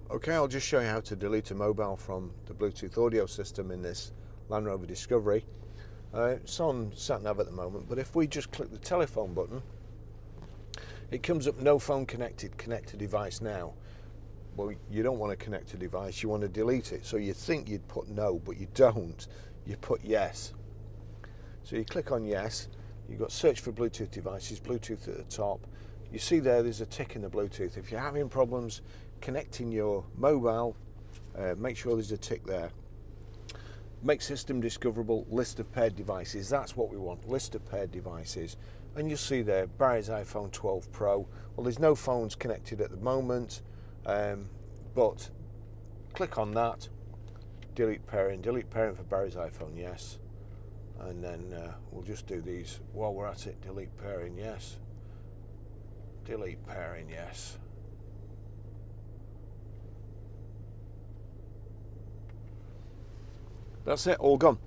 Okay, I'll just show you how to delete a mobile from the Bluetooth audio system in this Land Rover Discovery. It's on sat nav at the moment, but if we just click the telephone button, it comes up no phone connected, connect to device now. Well, you don't want to connect to device, you want to delete it. So you think you'd put no, but you don't. You put yes. So you click on yes, you've got search for Bluetooth devices, Bluetooth at the top. You see there's a tick in the Bluetooth. If you're having problems connecting your mobile, make sure there's a tick there. Make system discoverable, list of paired devices. That's what we want, list of paired devices. And you'll see there, Barry's iPhone 12 Pro. Well, there's no phones connected at the moment, but click on that, delete pairing for Barry's iPhone, yes. And then we'll just do these while we're at it. Delete pairing, yes. Delete pairing, yes. That's it, all gone.